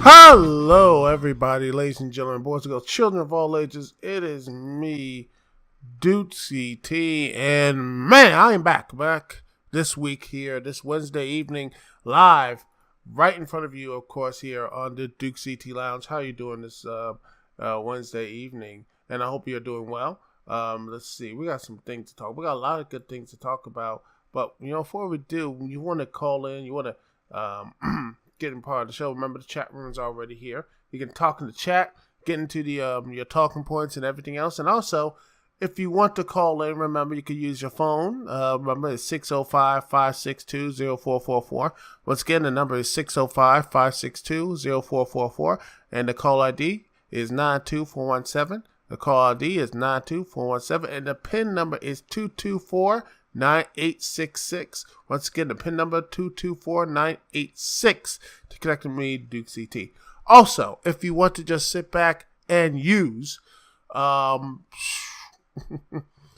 Hello, everybody, ladies and gentlemen, boys and girls, children of all ages. It is me, Dukect, and man, I am back this week here, this Wednesday evening, live, right in front of you, of course, here on the Dukect Lounge. How you doing this Wednesday evening? And I hope you're doing well. Let's see, we got some things to talk. We got a lot of good things to talk about, but before we do, you want to call in, you want to getting part of the show. Remember, the chat room is already here. You can talk in the chat, get into the your talking points and everything else. And also, if you want to call in, remember, you can use your phone. Remember, it's 605-562-0444. Once again, the number is 605-562-0444. And the call ID is 92417. The call ID is 92417. And the PIN number is 224-9866. Once again, the PIN number 224-986 to connect with me, Dukect. Also, if you want to just sit back and use,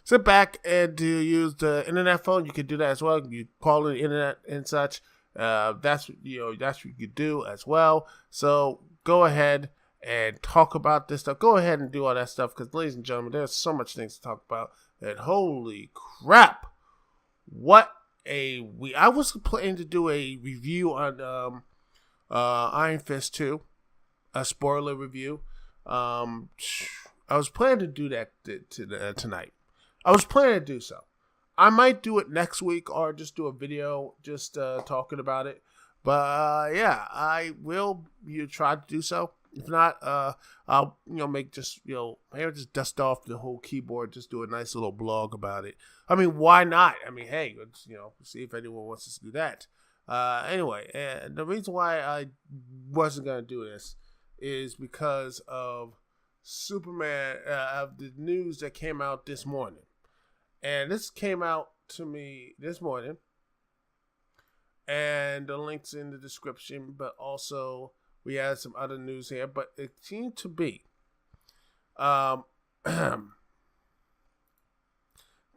sit back and use the internet phone, you can do that as well. You call in the internet and such. That's what you can do as well. So go ahead and talk about this stuff. Go ahead and do all that stuff because, ladies and gentlemen, there's so much things to talk about. And holy crap! I was planning to do a review on Iron Fist 2, a spoiler review. I was planning to do that tonight. I was planning to do so. I might do it next week or just do a video just talking about it. But yeah, I will try to do so. If not, I'll make just maybe just dust off the whole keyboard, just do a nice little blog about it. I mean, why not? I mean, hey, let's see if anyone wants us to do that. Anyway, and the reason why I wasn't gonna do this is because of Superman, of the news that came out this morning, and this came out to me this morning, and the link's in the description, but also we had some other news here, but it seemed to be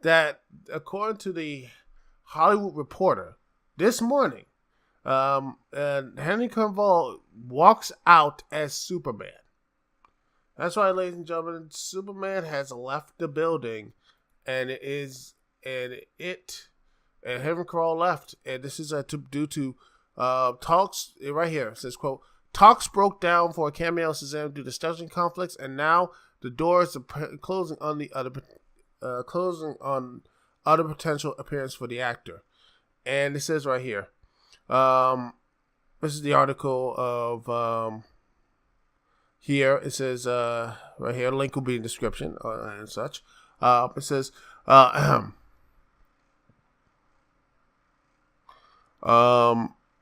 that according to the Hollywood Reporter this morning, Henry Cavill walks out as Superman. That's right, ladies and gentlemen. Superman has left the building, and Henry Cavill left, and this is due to talks. Right here it says, quote, "Talks broke down for a cameo in Shazam due to scheduling conflicts, and now the doors are closing on other potential appearance for the actor." And it says right here, this is the article of here. It says right here, link will be in the description and such. It says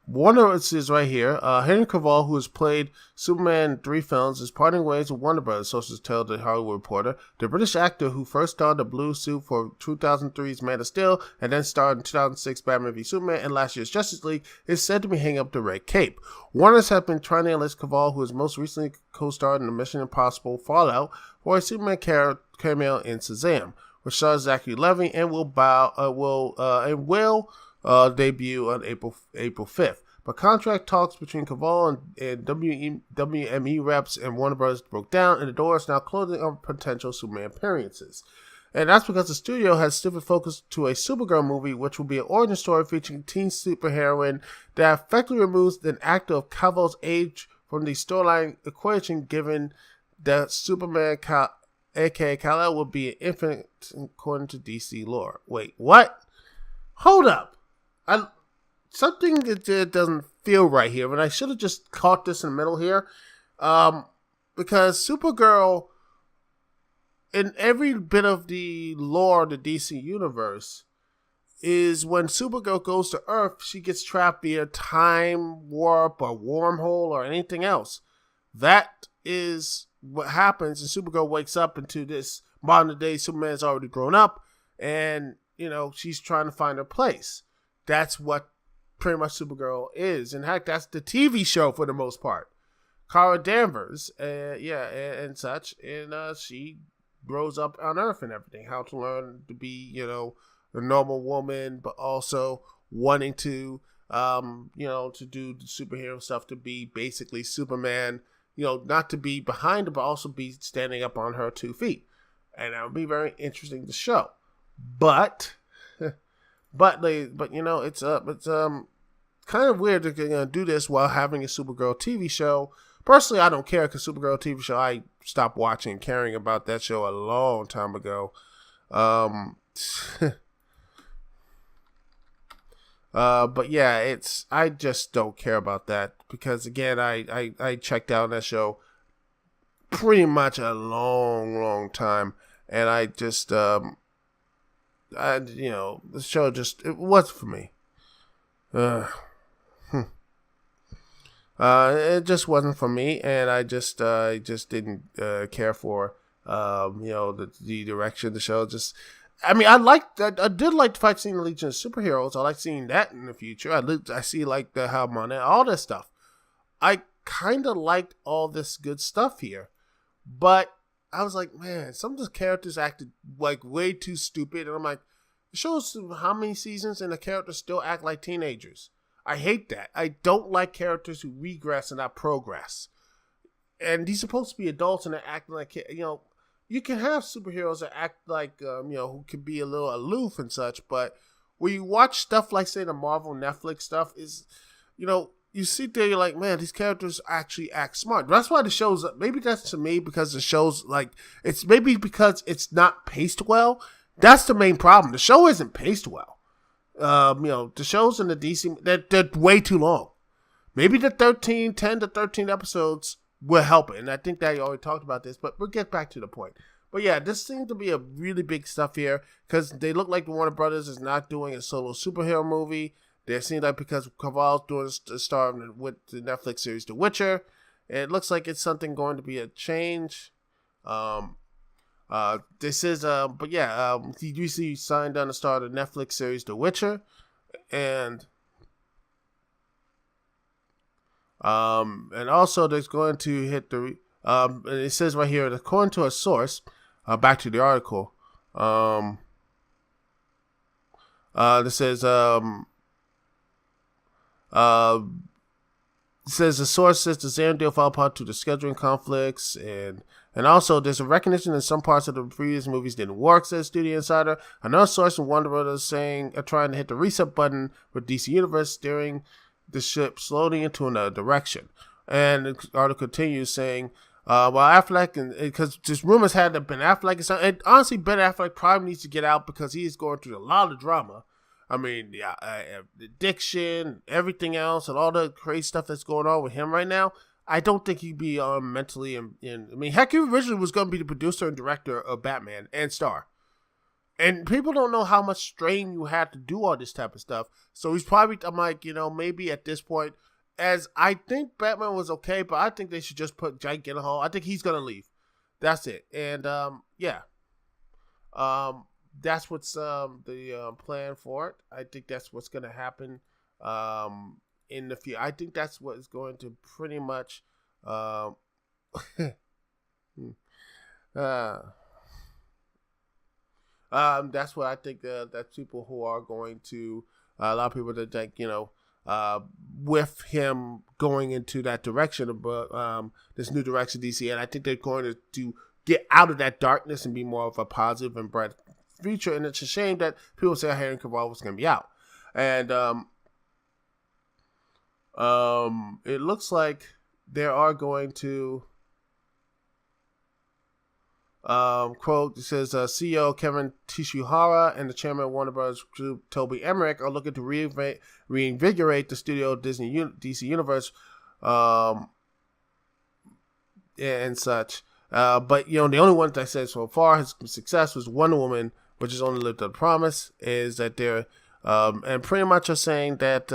Warner, it says right here, Henry Cavill, who has played Superman in 3 films, is parting ways with Warner Brothers, sources tell the Hollywood Reporter. The British actor who first donned a blue suit for 2003's Man of Steel and then starred in 2006 Batman v Superman and last year's Justice League is said to be hanging up the red cape. Warner's have been trying to enlist Cavill, who has most recently co-starred in the Mission Impossible Fallout, for a Superman cameo in Shazam, which stars Zachary Levi and will debut on April 5th. But contract talks between Cavill and WME reps and Warner Bros. Broke down, and the door is now closing on potential Superman appearances. And that's because the studio has shifted focus to a Supergirl movie, which will be an origin story featuring teen superheroine that effectively removes an actor of Cavill's age from the storyline equation, given that Superman, aka Kal-El, will be an infant according to DC lore. Wait, what? Hold up. Something that doesn't feel right here, and I should have just caught this in the middle here. because Supergirl, in every bit of the lore of the DC universe, is when Supergirl goes to Earth, she gets trapped via time warp or wormhole or anything else. That is what happens, and Supergirl wakes up into this modern day. Superman's already grown up, and she's trying to find her place. That's what pretty much Supergirl is. In fact, that's the TV show for the most part. Kara Danvers, and such, and she grows up on Earth and everything. How to learn to be, a normal woman, but also wanting to, to do the superhero stuff, to be basically Superman, not to be behind her, but also be standing up on her 2 feet. And that would be very interesting to show. But it's kind of weird that they're going to do this while having a Supergirl TV show. Personally, I don't care, because Supergirl TV show, I stopped watching and caring about that show a long time ago. But yeah, I just don't care about that, because again, I checked out that show pretty much a long time, and I just, the show just, it wasn't for me. It just wasn't for me, and I just didn't care for the direction of the show. Just, I mean, I did like the fight scene in Legion of Superheroes. I like seeing that in the future. I see like the how Monet, all this stuff. I kind of liked all this good stuff here, but I was like, man, some of the characters acted like way too stupid, and I'm like, it shows how many seasons and the characters still act like teenagers. I hate that. I don't like characters who regress and not progress. And these supposed to be adults and they're acting like, you can have superheroes that act like, who can be a little aloof and such, but when you watch stuff like, say, the Marvel Netflix stuff, is, you sit there, you're like, man, these characters actually act smart. That's why the show's, maybe that's to me because the show's like, it's maybe because it's not paced well. That's the main problem. The show isn't paced well. The shows in the DC, they're way too long. Maybe the 10 to 13 episodes will help it. And I think that you already talked about this, but we'll get back to the point. But yeah, this seems to be a really big stuff here, because they look like the Warner Brothers is not doing a solo superhero movie. They seem like because Cavill's doing the star with the Netflix series The Witcher, it looks like it's something going to be a change. This is, he recently signed on to star the Netflix series The Witcher, and also there's going to hit the, and it says right here, according to a source, back to the article, this says, it says the source says the Xandar deal fell apart due to scheduling conflicts, and also there's a recognition that some parts of the previous movies didn't work, says Studio Insider. Another source from Warner Brothers trying to hit the reset button with DC Universe, steering the ship slowly into another direction. And the article continues saying, well, Affleck, because just rumors had that Ben Affleck is something, and honestly, Ben Affleck probably needs to get out because he is going through a lot of drama. I mean, addiction, everything else, and all the crazy stuff that's going on with him right now. I don't think he'd be mentally I mean, heck, he originally was going to be the producer and director of Batman and star. And people don't know how much strain you had to do all this type of stuff. So he's probably, I'm like, maybe at this point, as I think Batman was okay, but I think they should just put Jake Gyllenhaal. I think he's going to leave. That's it. And, that's what's the plan for it. I think that's what's going to happen in the future. I think that's what is going to pretty much that's what I think that people who are going to a lot of people that think with him going into that direction of this new direction DC, and I think they're going to get out of that darkness and be more of a positive and bright future. And it's a shame that people say Henry Cavill was going to be out, and it looks like they are going to quote, it says CEO Kevin Tishihara and the chairman of Warner Bros. Group Toby Emmerich are looking to reinvigorate the studio DC Universe and such. But the only one that I said so far his success was Wonder Woman, which has only lived up to promise. Is that they're and pretty much are saying that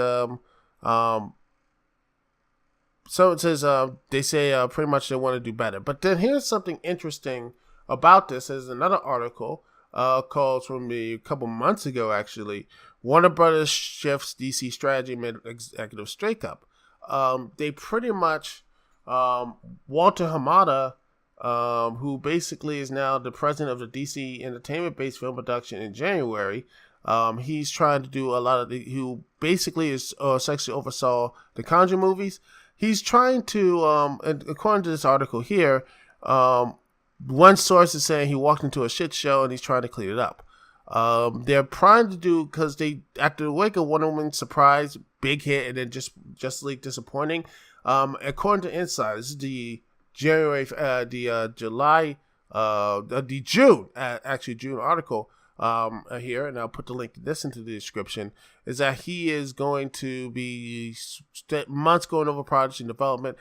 so it says they say pretty much they want to do better. But then here's something interesting about this. There's another article called from a couple months ago actually. Warner Brothers shifts DC strategy amid executive shakeup. They pretty much Walter Hamada, who basically is now the president of the DC Entertainment-based film production in January. He's trying to do a lot of who basically is sexually oversaw the Conjuring movies. He's trying to, and according to this article here, one source is saying he walked into a shit show and he's trying to clean it up. They're trying to do, because they, after the wake of Wonder Woman surprise, big hit, and then just like disappointing. According to Inside, this is the January, the June article here, and I'll put the link to this into the description, is that he is going to be months going over projects in development,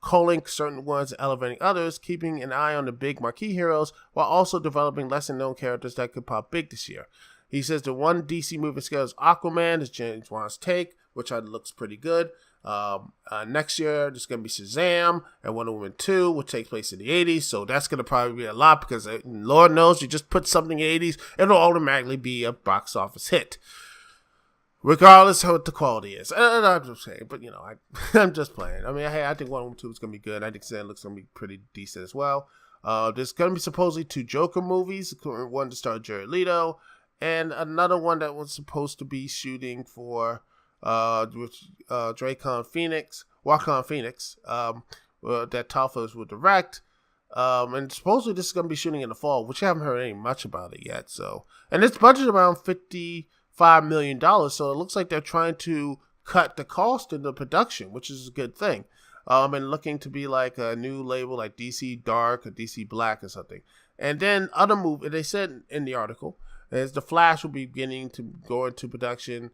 culling certain ones and elevating others, keeping an eye on the big marquee heroes, while also developing lesser-known characters that could pop big this year. He says the one DC movie scale is Aquaman, is James Wan's take, which looks pretty good. Next year, there's going to be Shazam and Wonder Woman 2, which takes place in the 80s, so that's going to probably be a lot, because Lord knows, you just put something in the 80s, it'll automatically be a box office hit, regardless of what the quality is. And I'm just saying, but I'm just playing. I mean, I think Wonder Woman 2 is going to be good. I think Shazam looks going to be pretty decent as well. There's going to be supposedly 2 Joker movies, one to star Jared Leto, and another one that was supposed to be shooting for Drago and Fenix, that Tafos will direct, and supposedly this is going to be shooting in the fall, which I haven't heard any much about it yet. So, and it's budgeted around $55 million, so it looks like they're trying to cut the cost in the production, which is a good thing. And looking to be like a new label like DC Dark or DC Black or something. And then other movies, they said in the article, is The Flash will be beginning to go into production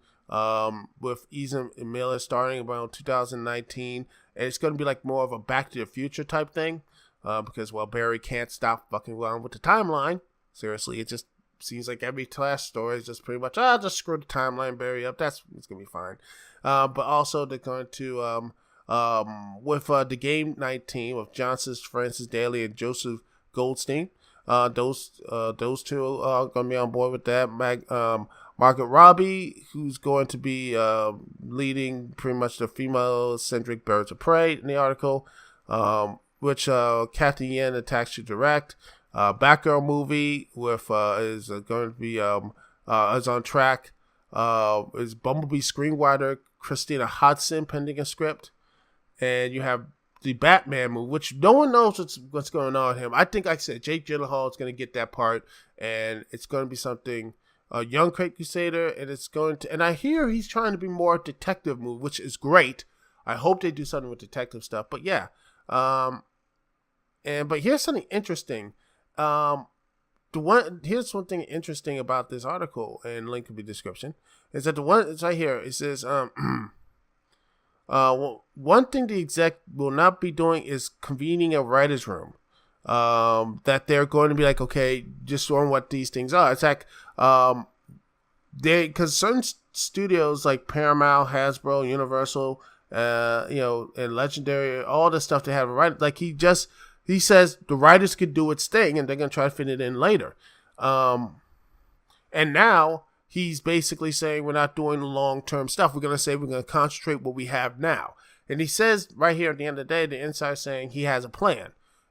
with Ezra Miller starting around 2019, and it's going to be like more of a Back to the Future type thing, because Barry can't stop fucking around with the timeline. Seriously, it just seems like every Flash story is just pretty much just screw the timeline, Barry up. It's gonna be fine. But also they're going to with the Game Night team of Johnson, Francis Daly, and Joseph Goldstein. Those two are going to be on board with that. Margaret Robbie, who's going to be leading pretty much the female-centric Birds of Prey in the article, which Kathy Yen attached to direct. Batgirl movie with is going to be is on track. Is Bumblebee screenwriter Christina Hodson pending a script, and you have the Batman movie, which no one knows what's going on with him. I think, like I said, Jake Gyllenhaal is going to get that part, and it's going to be something. Young Craig Crusader, and it's going to, and I hear he's trying to be more detective movie, which is great. I hope they do something with detective stuff. But yeah, but here's something interesting. Here's one thing interesting about this article, and link in the description, is that it's right here. It says one thing the exec will not be doing is convening a writer's room. That they're going to be like, okay, just on what these things are. It's like, because certain studios like Paramount, Hasbro, Universal, and Legendary, all the stuff they have to write, like he says the writers could do its thing and they're going to try to fit it in later. And now he's basically saying we're not doing long-term stuff. We're going to say we're going to concentrate what we have now. And he says right here at the end of the day, the inside saying he has a plan.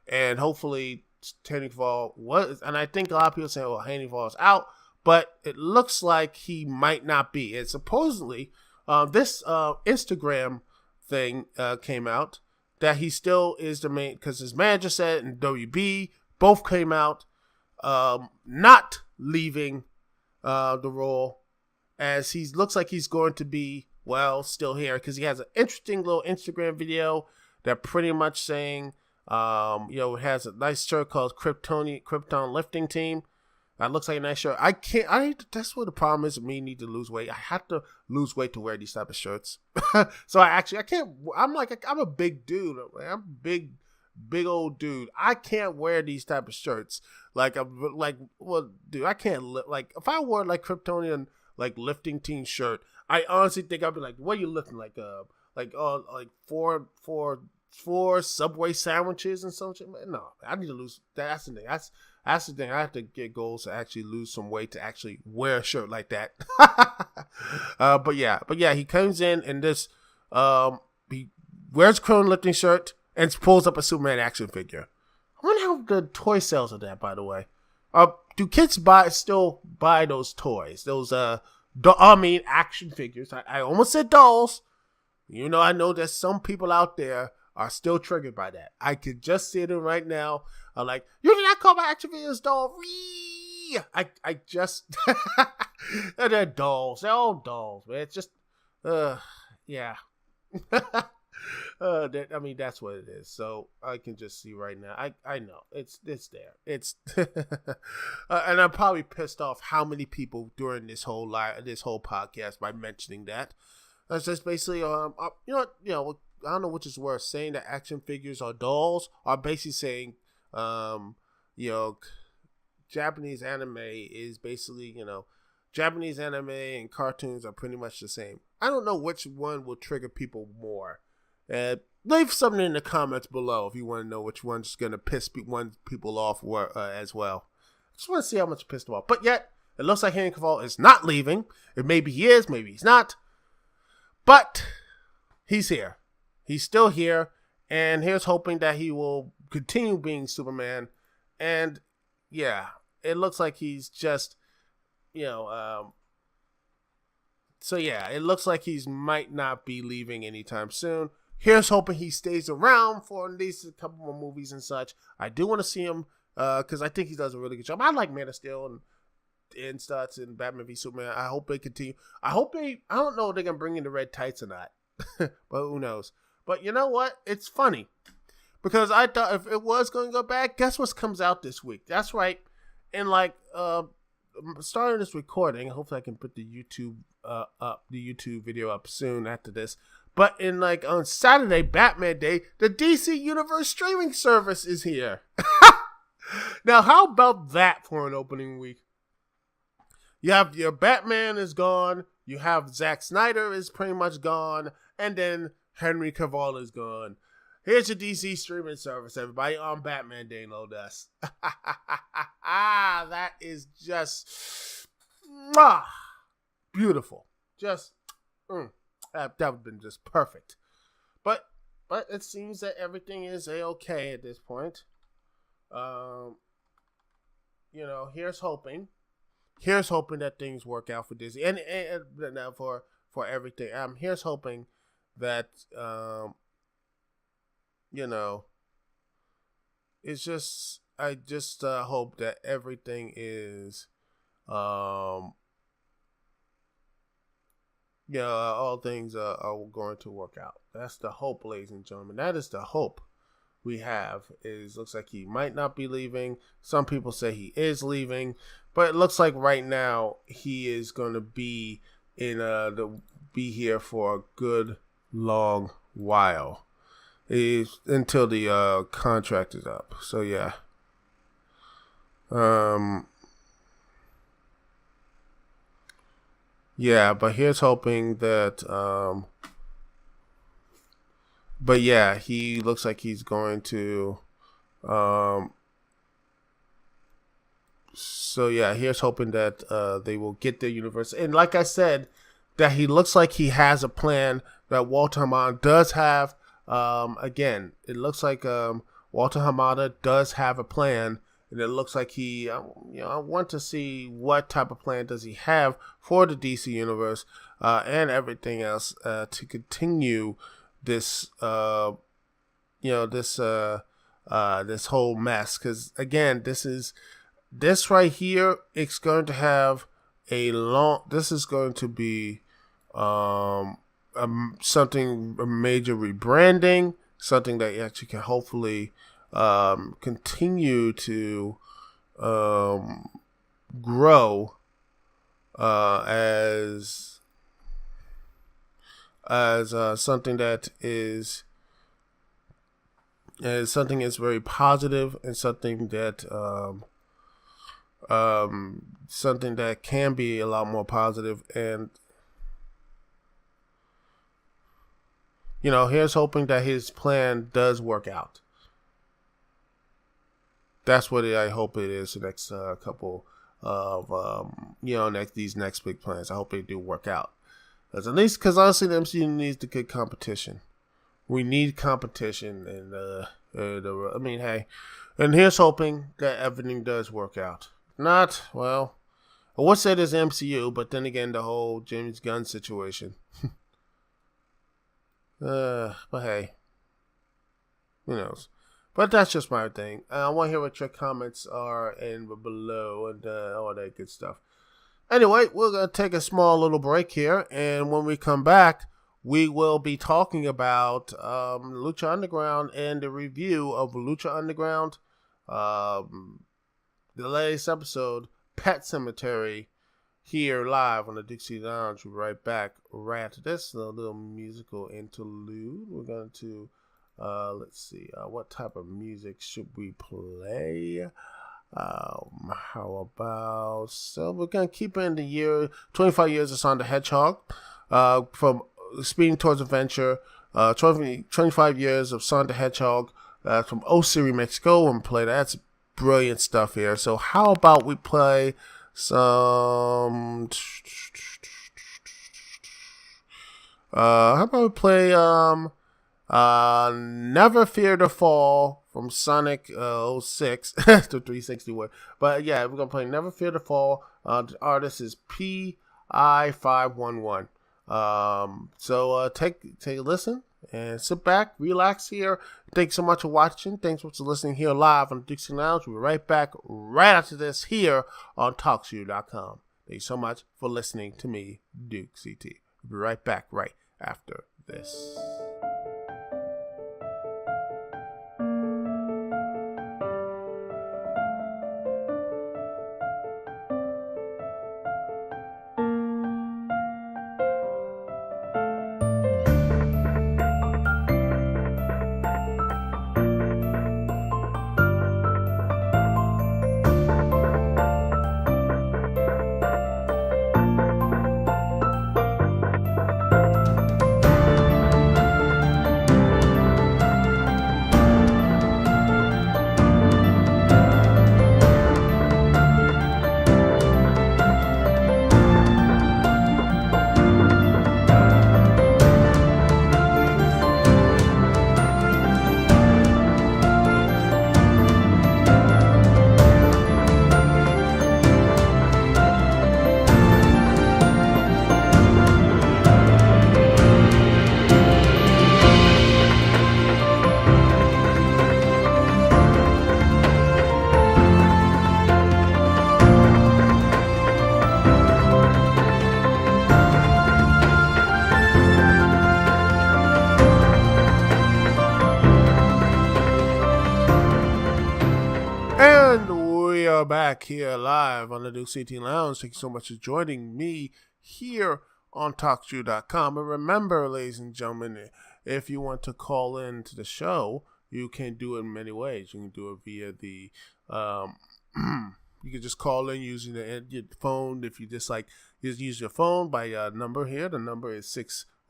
And hopefully, Henry Cavill was, and I think a lot of people say, well, Henry Cavill is out, but it looks like he might not be. And supposedly, this Instagram thing came out that he still is the main, because his manager said, and WB both came out not leaving the role, as he looks like he's going to be, still here, because he has an interesting little Instagram video that pretty much saying, it has a nice shirt called Krypton Lifting Team. That looks like a nice shirt. That's what the problem is with me need to lose weight. I have to lose weight to wear these type of shirts. So I can't, I'm a big dude. I'm big, big old dude. I can't wear these type of shirts. Dude, I can't like if I wore like Kryptonian like lifting team shirt, I honestly think I'd be like, what are you lifting like four Subway sandwiches and some shit? No, I need to lose. That's the thing. That's the thing. I have to get goals to actually lose some weight to actually wear a shirt like that. But yeah, he comes in this. He wears a Krillin lifting shirt and pulls up a Superman action figure. I wonder how the toy sales are that, by the way. Do kids still buy those toys? Those action figures. I almost said dolls. You know, I know there's some people out there are still triggered by that. I could just see them right now. I'm like, you did not call my action figures doll. I just they're dolls. They're all dolls, man. It's just yeah. I mean, that's what it is. So I can just see right now. I know it's there. It's and I'm probably pissed off how many people during this whole podcast by mentioning that. That's just basically you know I don't know which is worse, saying that action figures are dolls, or basically saying Japanese anime is basically Japanese anime and cartoons are pretty much the same. I don't know which one will trigger people more. Leave something in the comments below if you want to know which one's going to piss people off as well. I just want to see how much pissed them off. But yet, it looks like Henry Cavill is not leaving. Maybe he is, maybe he's not. But he's here. He's still here. And here's hoping that he will continue being Superman. And yeah, it looks like he's just, so yeah, it looks like he might not be leaving anytime soon. Here's hoping he stays around for at least a couple more movies and such. I do want to see him because I think he does a really good job. I like Man of Steel and starts in Batman v Superman. I hope they continue. I don't know if they're going to bring in the red tights or not, but who knows. But you know what? It's funny because I thought if it was going to go bad, guess what comes out this week? That's right. And starting this recording, hopefully I can put the YouTube video up soon after this. But on Saturday, Batman Day, the DC Universe streaming service is here. Now, how about that for an opening week? You have your Batman is gone. You have Zack Snyder is pretty much gone. And then Henry Cavill is gone. Here's your DC streaming service, everybody, on Batman Day, no less. That is just beautiful. Just that would have been just perfect. But it seems that everything is a-okay at this point. Here's hoping. Here's hoping that things work out for Disney and for everything. Here's hoping that it's just I just hope that everything is all things are going to work out. That's the hope, ladies and gentlemen. That is the hope we have. Looks like he might not be leaving. Some people say he is leaving, but it looks like right now he is going to be be here for a good long while. Until the contract is up. So yeah. Yeah, but here's hoping that but yeah, he looks like he's going to so yeah, here's hoping that they will get their universe. And like I said, that he looks like he has a plan that Walter Hamada does have. Again, it looks like Walter Hamada does have a plan, and it looks like he, I want to see what type of plan does he have for the DC universe and everything else to continue this, this whole mess. Because again, this right here, it's going to have this is going to be a major rebranding, something that actually can hopefully continue to grow as something that is And something that's very positive and something that something that can be a lot more positive. And here's hoping that his plan does work out. That's what I hope it is. The next couple of these next big plans. I hope they do work out. At least because honestly, the MCU needs the good competition. We need competition, and hey, and here's hoping that everything does work out. Not well. I would say there's MCU, but then again, the whole James Gunn situation. But hey, who knows? But that's just my thing. I want to hear what your comments are and below and all that good stuff. Anyway, we're going to take a small little break here. And when we come back, we will be talking about Lucha Underground and the review of Lucha Underground. The latest episode, Pet Cemetery, here live on the Dukect Lounge. We'll be right back right after this little musical interlude. We're going to... let's see. What type of music should we play? How about... So we're going to keep it in the year... 25 years of Sonic the Hedgehog. From Speeding Towards Adventure. 25 years of Sonic the Hedgehog. From Osiri, Mexico. And play that. That's brilliant stuff here. So how about we play some... how about we play... Never Fear to Fall from Sonic 06 to 361. But yeah, we're gonna play Never Fear to Fall. The artist is PI511. So take a listen and sit back, relax here. Thanks so much for watching. Thanks for listening here live on the Dukect Lounge. We'll be right back right after this here on TalkShooter.com. Thank you so much for listening to me, Duke CT. We'll be right back right after this. Back here live on the Dukect Lounge. Thank you so much for joining me here on TalkShooter.com. And remember, ladies and gentlemen, if you want to call in to the show, you can do it in many ways. You can do it via the you can just call in using your phone. If you just use your phone by number here. The number is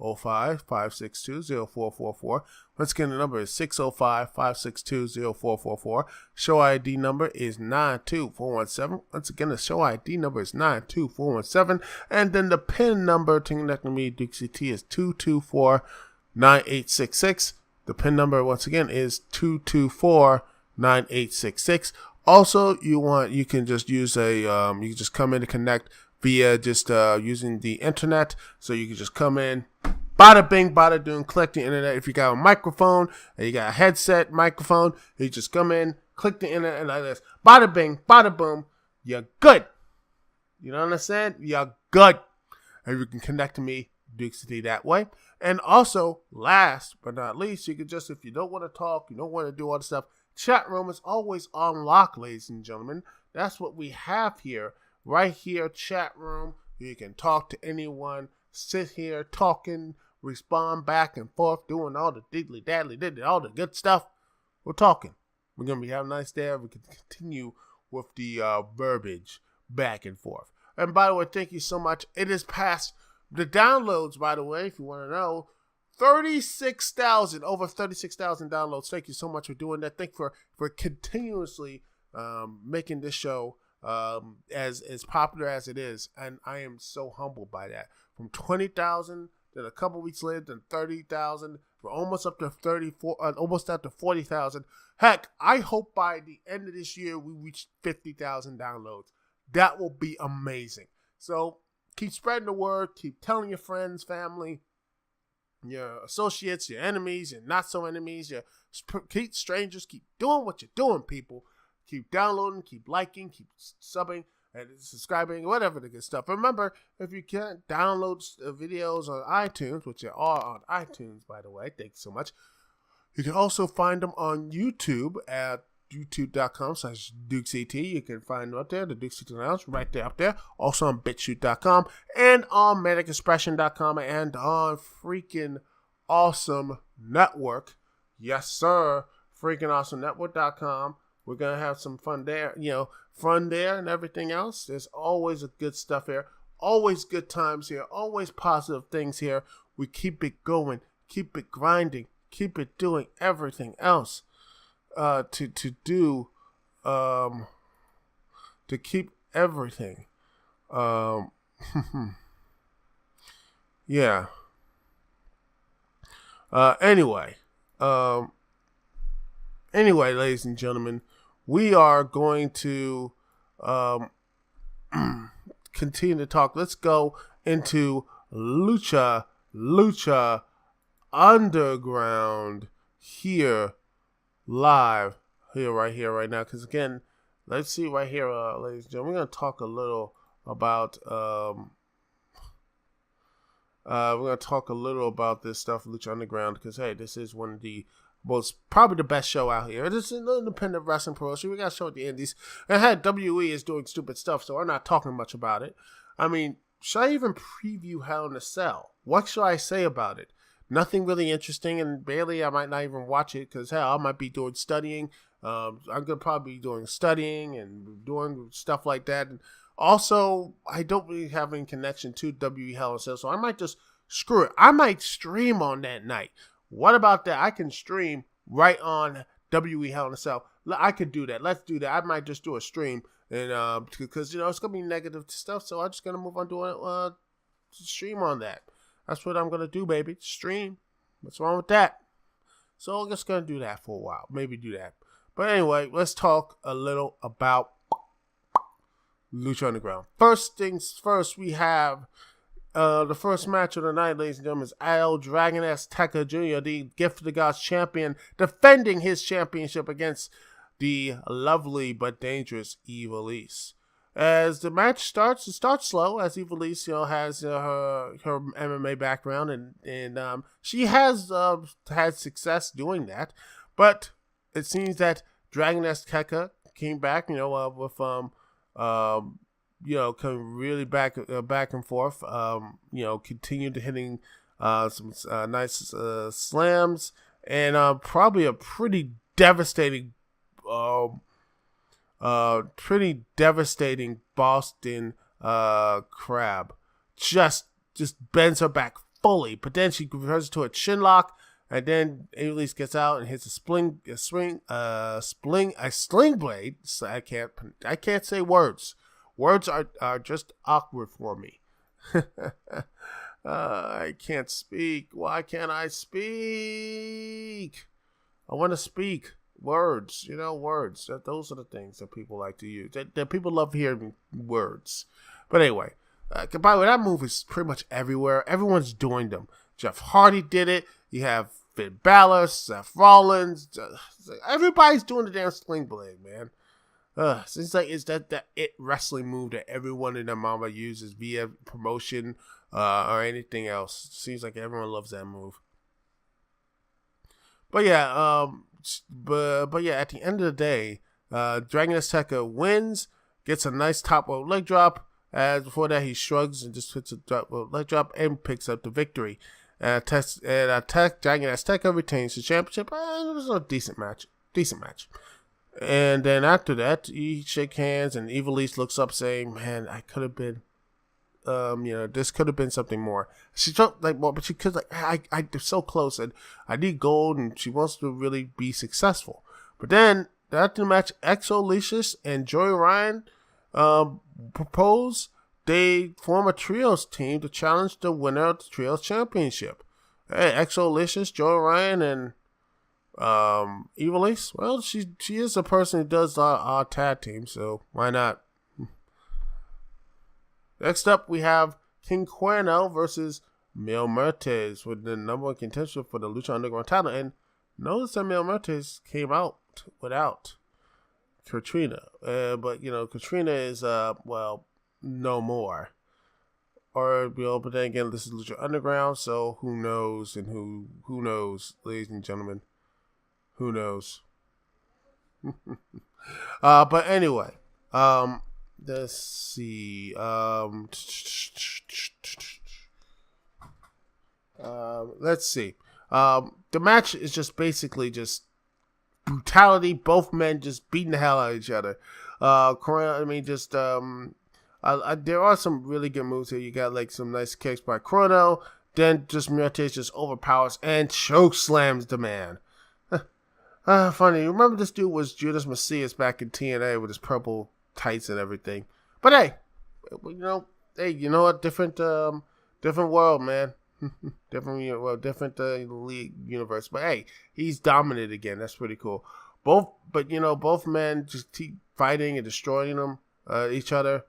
605-562-0444. Once again, the number is 605-562-0444. Show ID number is 92417. Once again, the show ID number is 92417. And then the PIN number to connect with me, Duke CT, is 224-9866. The PIN number, once again, is 224-9866. Also, you can just use you can just come in and connect via just using the internet. So you can just come in, bada bing, bada doing, click the internet. If you got a microphone and you got a headset microphone, you just come in, click the internet, and like this, bada bing, bada boom, you're good. You know what I'm saying? You're good. And you can connect to me, Duke City, that way. And also, last but not least, you can just, if you don't want to talk, you don't want to do all the stuff, chat room is always on lock, ladies and gentlemen. That's what we have here. Right here, chat room. You can talk to anyone, sit here talking, respond back and forth, doing all the diddly daddly, all the good stuff. we're talking. We're going to be having a nice day. We can continue with the verbiage back and forth. And by the way, thank you so much. It is past the downloads, by the way, if you want to know. 36,000, over 36,000 downloads. Thank you so much for doing that. Thank you for continuously making this show as popular as it is. And I am so humbled by that. From 20,000, then a couple weeks later, then 30,000. We're almost up to 34, almost up to 40,000. Heck, I hope by the end of this year we reach 50,000 downloads. That will be amazing. So keep spreading the word. Keep telling your friends, family, your associates, your enemies, your not so enemies, your complete strangers. Keep doing what you're doing, people. Keep downloading, keep liking, keep subbing and subscribing, whatever the good stuff. Remember, if you can't download videos on iTunes, which are on iTunes, by the way, thanks so much. You can also find them on YouTube at youtube.com/DukecT. You can find them up there, the Dukect Lounge, right there up there. Also on BitChute.com and on ManticExpression.com and on freaking Awesome Network. Yes, sir. Freaking AwesomeNetwork.com. We're going to have some fun there, fun there and everything else. There's always a good stuff here. Always good times here. Always positive things here. We keep it going. Keep it grinding. Keep it doing everything else to keep everything. Yeah. Anyway, ladies and gentlemen, we are going to continue to talk. Let's go into Lucha Underground here live right now. Because again, let's see right here, ladies and gentlemen, we're going to talk a little about this stuff, Lucha Underground, because hey, this is one of the probably the best show out here. This is an independent wrestling promotion. We got to show at the indies. And heck, WE is doing stupid stuff, so I'm not talking much about it. I mean, should I even preview Hell in a Cell? What should I say about it? Nothing really interesting, and barely I might not even watch it, because hell, I might be doing studying. I'm going to probably be doing studying and doing stuff like that. And also, I don't really have any connection to WE Hell in a Cell, so I might just screw it. I might stream on that night. What about that? I can stream right on WE Hell in a Cell. I could do that. Let's do that. I might just do a stream, and because it's gonna be negative stuff, so I'm just gonna move on to stream on that. That's what I'm gonna do, baby. Stream. What's wrong with that? So I'm just gonna do that for a while. Maybe do that. But anyway, let's talk a little about Lucha Underground. First things first, we have the first match of the night, ladies and gentlemen, is El Dragon Azteca Jr., the Gift of the Gods champion, defending his championship against the lovely but dangerous Ivelisse. As the match starts, it starts slow, as Ivelisse, has her MMA background, and she has had success doing that. But it seems that Dragon Azteca came back, with come really back and forth. Continued hitting some nice slams, and probably a pretty devastating Boston Crab. Just bends her back fully, but then she converts to a chin lock, and then Ivelisse gets out and hits a sling blade. So I can't say words. Words are just awkward for me. I can't speak. Why can't I speak? I want to speak. Words. Words. Those are the things that people like to use. That people love hearing words. But anyway, by the way, that move is pretty much everywhere. Everyone's doing them. Jeff Hardy did it. You have Finn Balor, Seth Rollins. Everybody's doing the damn sling blade, man. Seems like it's that wrestling move that everyone in their mama uses via promotion or anything else. Seems like everyone loves that move. But yeah, at the end of the day, Dragon Azteca wins, gets a nice top rope leg drop. As before that, he shrugs and just hits a top rope leg drop and picks up the victory. Dragon Azteca retains the championship. It was a decent match. decent match. And then after that, you shake hands, and Evilise looks up, saying, "Man, I could have been, this could have been something more." She felt like more, but she could I'm so close, and I need gold, and she wants to really be successful. But then after the match, Exolicious and Joey Ryan propose they form a trios team to challenge the winner of the trios championship. Hey, Exolicious, Joey Ryan, and Evilise. Well, she is a person who does our tag team, so why not? Next up, we have King Cuerno versus Mil Muertes with the number one contention for the Lucha Underground title. And notice that Mil Muertes came out without Katrina. But, Katrina is, no more. But then again, this is Lucha Underground, so who knows, and who knows, ladies and gentlemen. Who knows? But anyway, let's see. Let's see. The match is just basically just brutality. Both men just beating the hell out of each other. There are some really good moves here. You got like some nice kicks by Chrono. Then just Muertes just overpowers and choke slams the man. Funny. Remember this dude was Judas Macias back in TNA with his purple tights and everything. But hey, you know what? Different world, man. different league universe. But hey, he's dominant again. That's pretty cool. Both men just keep fighting and destroying them, each other.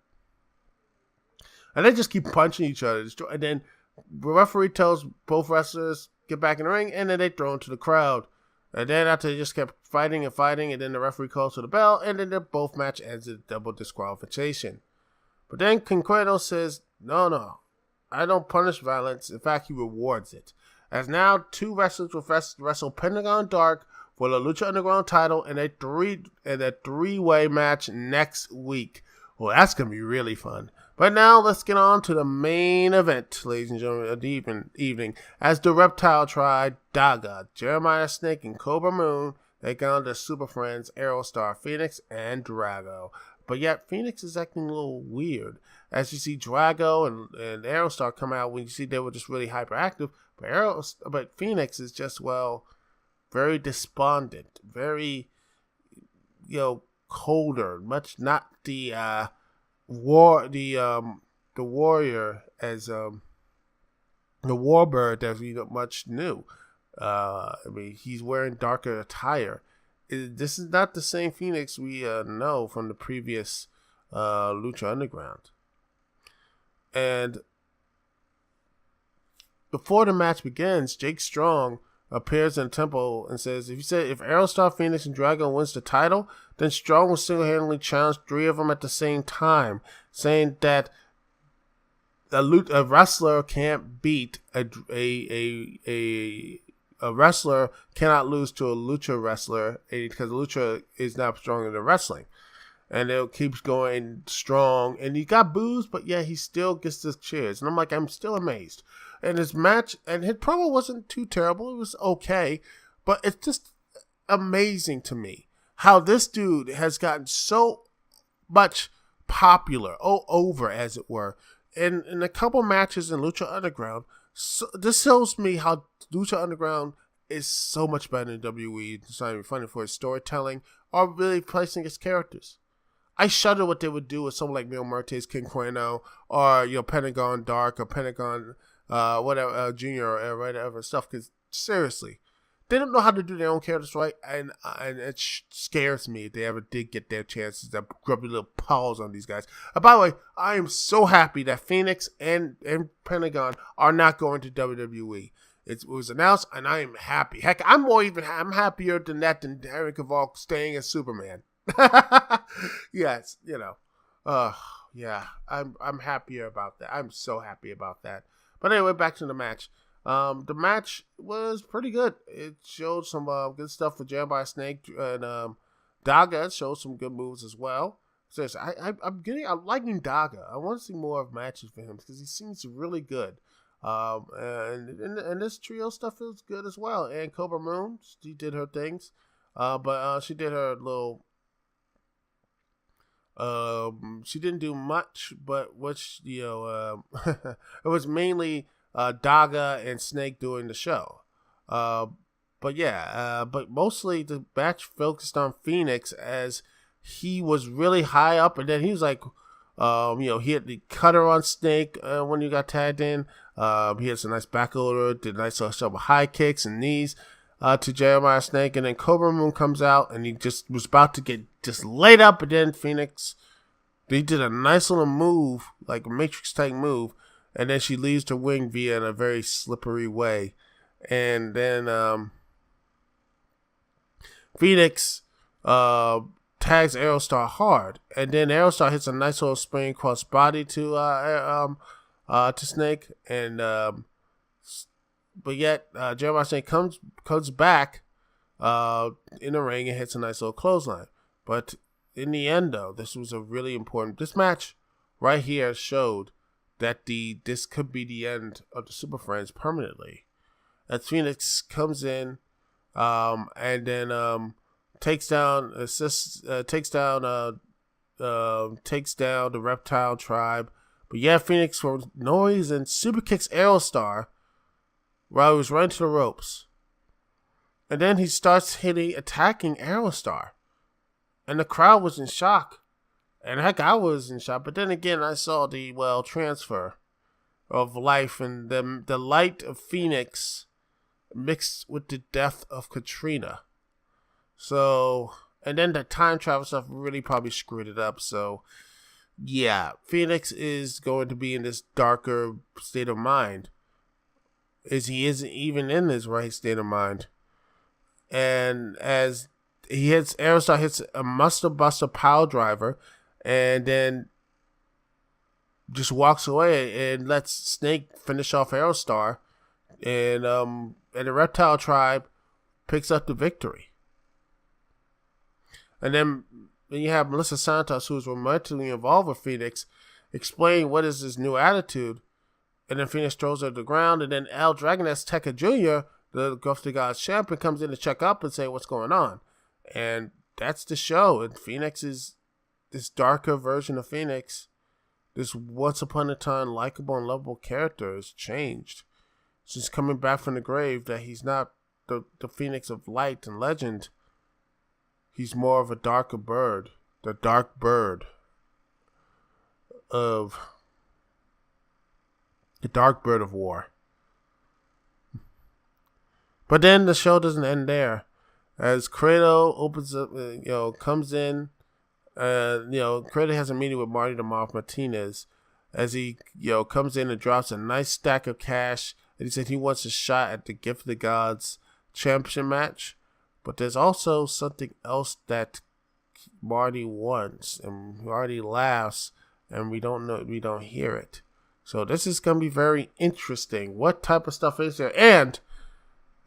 And they just keep punching each other. And then the referee tells both wrestlers get back in the ring, and then they throw into the crowd. And then after they just kept fighting, and then the referee calls for the bell, and then both match ends in double disqualification. But then Conquedo says, no, I don't punish violence. In fact, he rewards it. As now, two wrestlers will wrestle Pentagon Dark for the Lucha Underground title in a three-way match next week. Well, that's going to be really fun. But now let's get on to the main event, ladies and gentlemen, of the evening. As the Reptile tried, Daga, Jeremiah Snake, and Cobra Moon, they got on the Super Friends, Aerostar, Fenix, and Drago. But yet, Fenix is acting a little weird. As you see Drago and Aerostar come out, when you see they were just really hyperactive, but Fenix is just, very despondent, very, colder, much not the warrior as the warbird that we much knew. He's wearing darker attire. This is not the same Fenix we know from the previous Lucha Underground. And before the match begins, Jake Strong appears in the temple and says, if Aerostar, Fenix, and Drago wins the title, then Strong will single-handedly challenge three of them at the same time, saying that a wrestler can't beat a wrestler cannot lose to a lucha wrestler because lucha is not stronger than wrestling. And it keeps going strong. And he got boos, but yeah, he still gets the cheers. And I'm still amazed. And his match, and his promo wasn't too terrible. It was okay. But it's just amazing to me how this dude has gotten so much popular, over as it were, in a couple matches in Lucha Underground. So this shows me how Lucha Underground is so much better than WWE. It's not even funny for his storytelling or really placing his characters. I shudder what they would do with someone like Mil Muertes, King Cuerno, or Pentagon Dark, or Pentagon Junior, or whatever stuff. Because seriously, they don't know how to do their own characters right, and it scares me if they ever did get their chances to grubby little paws on these guys. By the way, I am so happy that Fenix and Pentagon are not going to WWE. It was announced, and I am happy. Heck, I'm happier than Henry Cavill staying as Superman. Yes, yeah, I'm happier about that. I'm so happy about that. But anyway, back to the match. The match was pretty good. It showed some good stuff for Jeremiah Snake, and Daga showed some good moves as well. Seriously, I'm liking Daga. I want to see more of matches for him because he seems really good. And this trio stuff is good as well. And Cobra Moon, she did her things. But she did her little. She didn't do much, but it was mainly Daga and Snake doing the show. Uh, but mostly the match focused on Fenix as he was really high up, and then he was like, he had the cutter on Snake when he got tagged in. He had some nice back order, did nice some high kicks and knees to Jeremiah Snake, and then Cobra Moon comes out, and he just was about to get just laid up, and then Fenix, he did a nice little move, like a Matrix type move, and then she leaves the wing via in a very slippery way, and then Fenix tags Aerostar hard, and then Aerostar hits a nice little spring cross body to Snake, and but yet Jeremiah Snake comes back in the ring and hits a nice little clothesline. But in the end, though, this was a really important. This match right here showed that this could be the end of the Super Friends permanently. As Fenix comes in, and then takes down the Reptile tribe. But yeah, Fenix for noise and super kicks Aerostar while he was running to the ropes. And then he starts attacking Aerostar. And the crowd was in shock. And heck, I was in shock. But then again, I saw the transfer of life and the light of Fenix mixed with the death of Katrina. So, and then the time travel stuff really probably screwed it up. So, yeah, Fenix is going to be in this darker state of mind, as he isn't even in his right state of mind. And as Aerostar hits a Muscle Buster Power Driver, and then just walks away and lets Snake finish off Aerostar, and the Reptile tribe picks up the victory. And then you have Melissa Santos, who is romantically involved with Fenix, explain what is his new attitude. And then Fenix throws her to the ground. And then El Dragoness Tekka Jr., the Golf to Gods champion, comes in to check up and say what's going on. And that's the show. And Fenix is this darker version of Fenix. This once upon a time likable and lovable character has changed. She's coming back from the grave, that he's not the Phoenix of light and legend. He's more of a darker bird. The dark bird of war. But then the show doesn't end there. As Credo opens up, comes in, Credo has a meeting with Marty the Moth Martinez as he, comes in and drops a nice stack of cash. And he said he wants a shot at the Gift of the Gods championship match. But there's also something else that Marty wants, and Marty laughs, and we don't hear it. So this is going to be very interesting. What type of stuff is there? And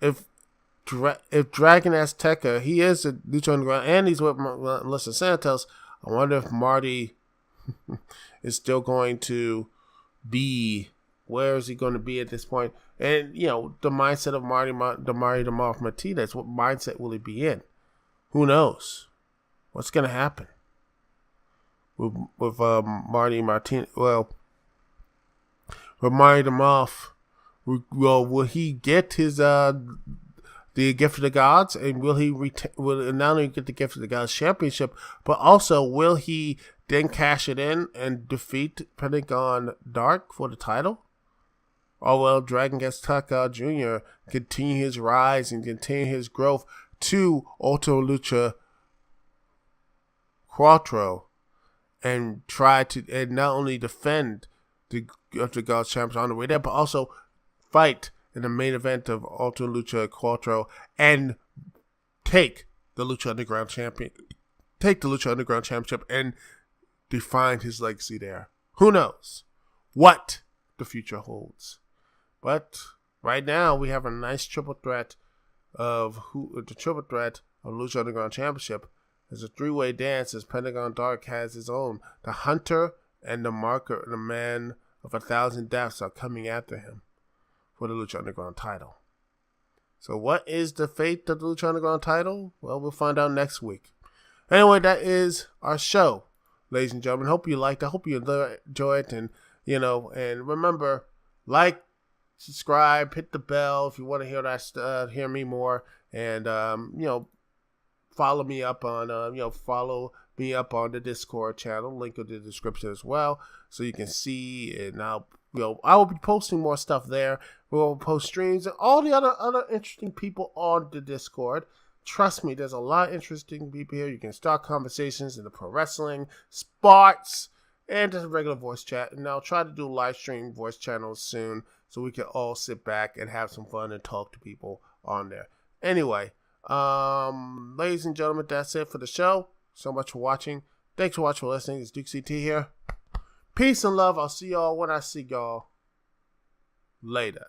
if Dragon Azteca, he is a Lucha Underground, and he's with Melissa Santos, I wonder if Marty is still going to be, where is he going to be at this point? And, the mindset of Marty the Moth Martinez, what mindset will he be in? Who knows? What's going to happen with Marty Martinez? Well, with Marty the Moth, will he get his the Gift of the Gods, and will he will not only get the Gift of the Gods championship, but also will he then cash it in and defeat Pentagon Dark for the title? Or will Dragon Azteca Jr. continue his rise and continue his growth to Ultra Lucha Cuatro and try to not only defend the Gods Championship on the way there, but also fight in the main event of Ultra Lucha Cuatro and take the Lucha Underground Championship and define his legacy there. Who knows what the future holds? But right now we have a nice triple threat of Lucha Underground Championship. There's a three-way dance as Pentagon Dark has his own. The Hunter and the Marker, the Man of 1,000 Deaths, are coming after him for the Lucha Underground title. So what is the fate of the Lucha Underground title? Well, we'll find out next week. Anyway, that is our show, ladies and gentlemen. Hope you liked it. I hope you enjoy it. And, and remember, like, subscribe, hit the bell if you want to hear me more. And, follow me up on, the Discord channel. Link in the description as well. So you can see, and I will be posting more stuff there. We'll post streams and all the other interesting people on the Discord. Trust me, there's a lot of interesting people here. You can start conversations in the pro wrestling, sports, and just regular voice chat. And I'll try to do live stream voice channels soon so we can all sit back and have some fun and talk to people on there. Anyway, ladies and gentlemen, that's it for the show. So much for watching. Thanks for watching, for listening. It's Duke CT here. Peace and love. I'll see y'all when I see y'all later.